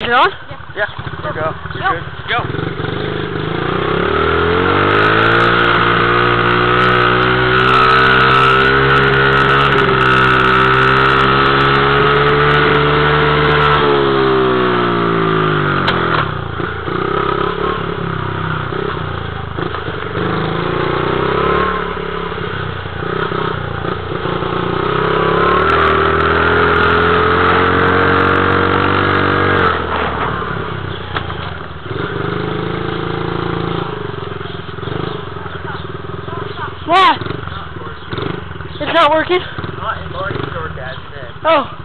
it on? Yeah. We'll go. You're good. Go. What? It's not working? Not in Marty's door, Dad. Oh.